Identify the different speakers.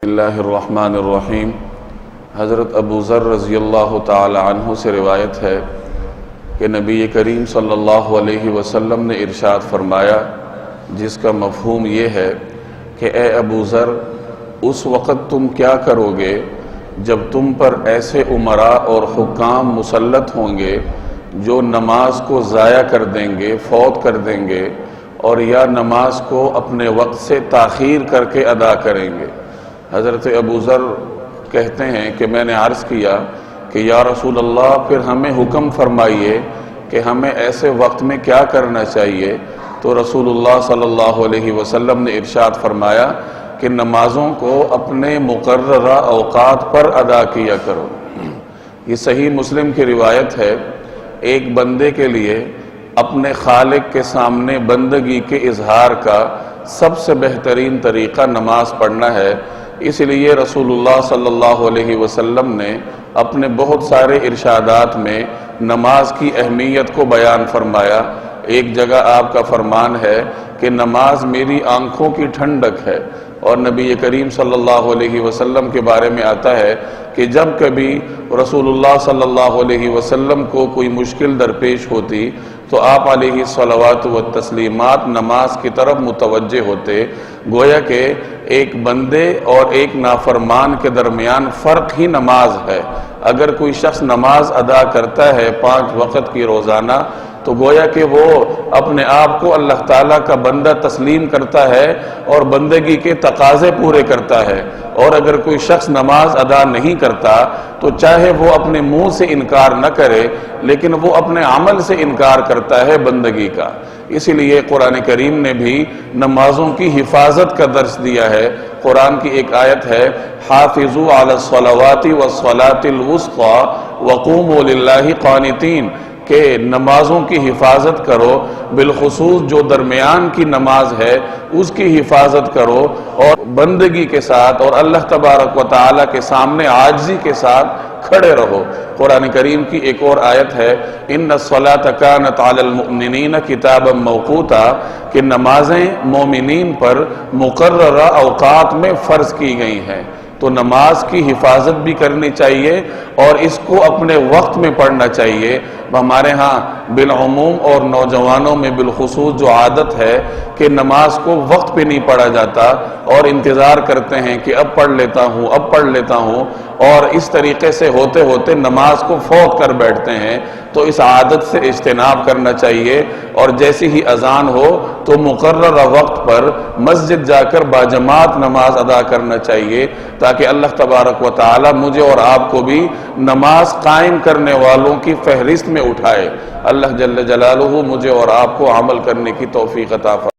Speaker 1: اللہ الرحمن الرحیم۔ حضرت ابو ذر رضی اللہ تعالی عنہ سے روایت ہے کہ نبی کریم صلی اللہ علیہ وسلم نے ارشاد فرمایا، جس کا مفہوم یہ ہے کہ اے ابو ذر، اس وقت تم کیا کرو گے جب تم پر ایسے امراء اور حکام مسلط ہوں گے جو نماز کو ضائع کر دیں گے، فوت کر دیں گے، اور یا نماز کو اپنے وقت سے تاخیر کر کے ادا کریں گے۔ حضرت ابو ذر کہتے ہیں کہ میں نے عرض کیا کہ یا رسول اللہ، پھر ہمیں حکم فرمائیے کہ ہمیں ایسے وقت میں کیا کرنا چاہیے؟ تو رسول اللہ صلی اللہ علیہ وسلم نے ارشاد فرمایا کہ نمازوں کو اپنے مقررہ اوقات پر ادا کیا کرو۔ یہ صحیح مسلم کی روایت ہے۔ ایک بندے کے لیے اپنے خالق کے سامنے بندگی کے اظہار کا سب سے بہترین طریقہ نماز پڑھنا ہے۔ اس لیے رسول اللہ صلی اللہ علیہ وسلم نے اپنے بہت سارے ارشادات میں نماز کی اہمیت کو بیان فرمایا۔ ایک جگہ آپ کا فرمان ہے کہ نماز میری آنکھوں کی ٹھنڈک ہے، اور نبی کریم صلی اللہ علیہ وسلم کے بارے میں آتا ہے کہ جب کبھی رسول اللہ صلی اللہ علیہ وسلم کو کوئی مشکل درپیش ہوتی تو آپ علیہ الصلوات والتسلیمات نماز کی طرف متوجہ ہوتے، گویا کہ ایک بندے اور ایک نافرمان کے درمیان فرق ہی نماز ہے۔ اگر کوئی شخص نماز ادا کرتا ہے 5 وقت کی روزانہ، تو گویا کہ وہ اپنے آپ کو اللہ تعالیٰ کا بندہ تسلیم کرتا ہے اور بندگی کے تقاضے پورے کرتا ہے۔ اور اگر کوئی شخص نماز ادا نہیں کرتا تو چاہے وہ اپنے منہ سے انکار نہ کرے، لیکن وہ اپنے عمل سے انکار کرتا ہے بندگی کا۔ اسی لیے قرآن کریم نے بھی نمازوں کی حفاظت کا درس دیا ہے۔ قرآن کی ایک آیت ہے، حافظوا علی الصلوات والصلاة الوسطی وقوموا للہ قانتین، کہ نمازوں کی حفاظت کرو، بالخصوص جو درمیان کی نماز ہے اس کی حفاظت کرو، اور بندگی کے ساتھ اور اللہ تبارک و تعالیٰ کے سامنے عاجزی کے ساتھ کھڑے رہو۔ قرآن کریم کی ایک اور آیت ہے، ان الصلاۃ کانت علی المؤمنین کتابا موقوتا، کہ نمازیں مومنین پر مقررہ اوقات میں فرض کی گئی ہیں۔ تو نماز کی حفاظت بھی کرنی چاہیے اور اس کو اپنے وقت میں پڑھنا چاہیے۔ ہمارے ہاں بالعموم اور نوجوانوں میں بالخصوص جو عادت ہے کہ نماز کو وقت پہ نہیں پڑھا جاتا، اور انتظار کرتے ہیں کہ اب پڑھ لیتا ہوں، اور اس طریقے سے ہوتے ہوتے نماز کو فوت کر بیٹھتے ہیں۔ تو اس عادت سے اجتناب کرنا چاہیے، اور جیسی ہی اذان ہو تو مقررہ وقت پر مسجد جا کر باجماعت نماز ادا کرنا چاہیے، تاکہ اللہ تبارک و تعالی مجھے اور آپ کو بھی نماز قائم کرنے والوں کی فہرست میں اٹھائے۔ اللہ جل جلالہ مجھے اور آپ کو عمل کرنے کی توفیق عطا فرمائے۔